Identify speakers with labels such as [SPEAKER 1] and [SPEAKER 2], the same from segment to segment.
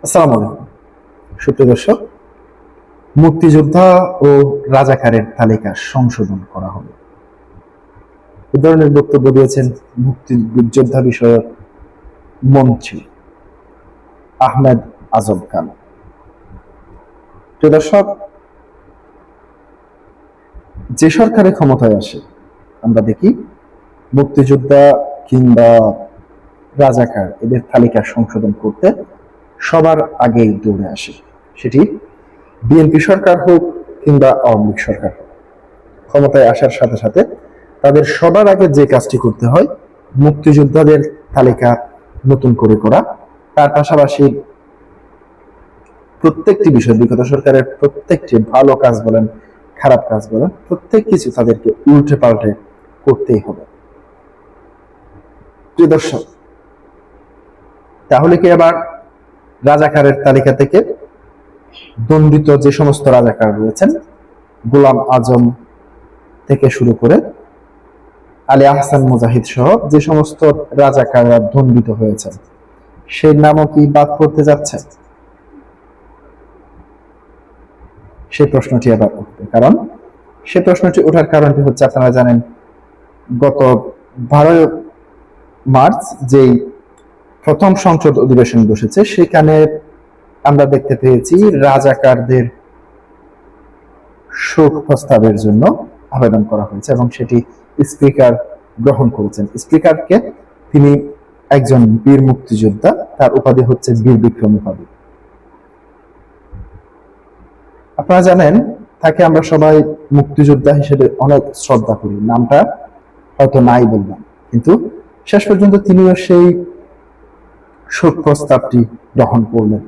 [SPEAKER 1] আসসালামু আলাইকুম সুপ্রিয় দর্শক। মুক্তিযোদ্ধা ও রাজাকারের তালিকা সংশোধন করা হবে, এ ধরনের বক্তব্য দিয়েছেন মুক্তিযোদ্ধা বিষয়ক মন্ত্রী আহমেদ আজম খান। প্রিয় দর্শক, যে সরকারে ক্ষমতায় আসে আমরা দেখি মুক্তিযোদ্ধা কিংবা রাজাকার এদের তালিকা সংশোধন করতে সবার আগেই দৌড়ে আসে, সেটি বিএনপি সরকার হোক কিংবা আওয়ামী লীগ সরকার হোক। ক্ষমতায় আসার সাথে সাথে তাদের সবার আগে যে কাজটি করতে হয় মুক্তিযোদ্ধাদের তালিকা নতুন করে করা, তার পাশাপাশি প্রত্যেকটি বিষয় বিগত সরকারের প্রত্যেকটি ভালো কাজ বলেন খারাপ কাজ বলেন প্রত্যেক কিছু তাদেরকে উল্টে পাল্টে করতেই হবে। প্রিয় দর্শক, তাহলে কি আবার রাজাকারের তালিকা থেকে দণ্ডিত যে সমস্ত রাজাকার রয়েছেন, গোলাম আজম থেকে শুরু করে আলী আহসান মুজাহিদ সহ যে সমস্ত রাজাকাররা দণ্ডিত হয়েছেন সেই নামও কি বাদ পড়তে যাচ্ছে? সেই প্রশ্নটি আবার উঠবে, কারণ সে প্রশ্নটি ওঠার কারণটি হচ্ছে আপনারা জানেন গত 12 মার্চ যেই প্রথম সংসদ অধিবেশন বসেছে সেখানে আমরা দেখতে পেয়েছি রাজাকারদের শোক প্রস্তাবের জন্য আবেদন করা হয়েছে এবং সেটি স্পিকার গ্রহণ করেছেন। স্পিকারকে তিনি একজন বীর মুক্তিযোদ্ধা, তার উপাধি হচ্ছে বীর বিক্রম উপাধি। আপনারা জানেন তাকে আমরা সবাই মুক্তিযোদ্ধা হিসেবে অনেক শ্রদ্ধা করি, নামটা হয়তো নাই বললাম, কিন্তু শেষ পর্যন্ত তিনিও সেই শোক প্রস্তাবটি গ্রহণ করলেন।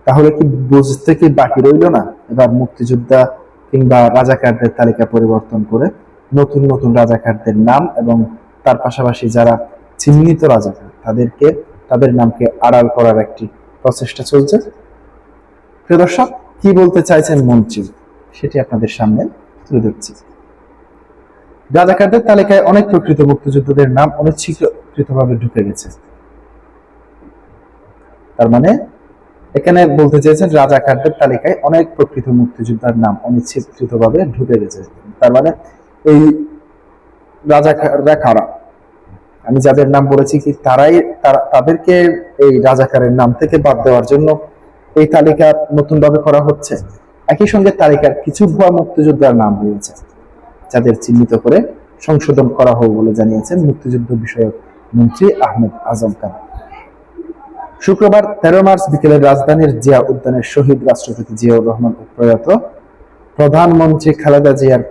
[SPEAKER 1] তাহলে কি বুঝতে কি বাকি রইল না এবার মুক্তিযোদ্ধা কিংবা রাজাকারদের তালিকা পরিবর্তন করে নতুন নতুন রাজাকারদের নাম এবং তার পাশাপাশি যারা চিহ্নিত রাজাকার তাদের নামকে আড়াল করার একটি প্রচেষ্টা চলছে। প্রিয় দর্শক, কি বলতে চাইছেন মন্ত্রী সেটি আপনাদের সামনে তুলে ধরছি। রাজাকারদের তালিকায় অনেক প্রকৃত মুক্তিযোদ্ধাদের নাম অনিচ্ছাকৃতভাবে ঢুকে গেছে। তার মানে এখানে বলতে চেয়েছেন রাজাকারদের তালিকায় অনেক প্রকৃত মুক্তিযোদ্ধার নাম অনিচ্ছাকৃতভাবে ঢুকে গেছে। তার মানে এই রাজাকাররা কারা? আমি যাদের নাম বলেছি কি তাদেরকে এই রাজাকারের নাম থেকে বাদ দেওয়ার জন্য এই তালিকা নতুন ভাবে করা হচ্ছে। একই সঙ্গে তালিকার কিছু ভুয়া মুক্তিযোদ্ধার নাম রয়েছে যাদের চিহ্নিত করে সংশোধন করা হবে বলে জানিয়েছেন মুক্তিযুদ্ধ বিষয়ক মন্ত্রী আহমেদ আজম খান। শুক্রবার 13 মার্চ বিকেলে রাজধানীর জিয়া উদ্যানের শহীদ রাষ্ট্রপতি জিয়াউর রহমান ও প্রয়াত প্রধানমন্ত্রী খালেদা জিয়ার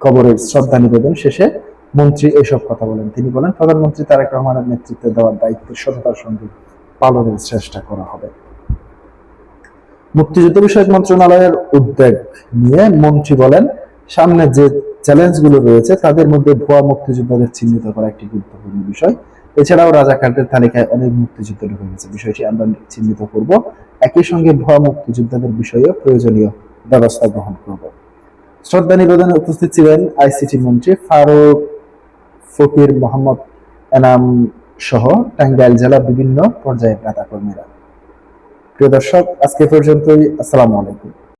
[SPEAKER 1] কবরের শ্রদ্ধা নিবেদন শেষে মন্ত্রী এসব কথা বলেন। তিনি বলেন, প্রধানমন্ত্রী তারেক রহমানের নেতৃত্বে দেওয়ার দায়িত্ব সততার সঙ্গে পালনের চেষ্টা করা হবে। মুক্তিযুদ্ধ বিষয়ক মন্ত্রণালয়ের উদ্যোগ নিয়ে মন্ত্রী বলেন, সামনে যে চ্যালেঞ্জগুলো রয়েছে তাদের মধ্যে ভুয়া মুক্তিযোদ্ধাদের চিহ্নিত করা একটি গুরুত্বপূর্ণ বিষয়। এছাড়াও রাজাকারদের তালিকায় অনেক মুক্তিযুদ্ধ ঢুকে গেছে, বিষয়টি আমরা চিহ্নিত করব। একই সঙ্গে ভুয়া মুক্তিযোদ্ধাদের বিষয়েও প্রয়োজনীয় ব্যবস্থা গ্রহণ করব। শ্রদ্ধা নিবেদনে উপস্থিত ছিলেন আইসিটি মন্ত্রী ফারুক ফকির, মোহাম্মদ এনাম সহ টাঙ্গাইল জেলার বিভিন্ন পর্যায়ের নেতাকর্মীরা। প্রিয় দর্শক, আজকে পর্যন্তই। আসসালামু আলাইকুম।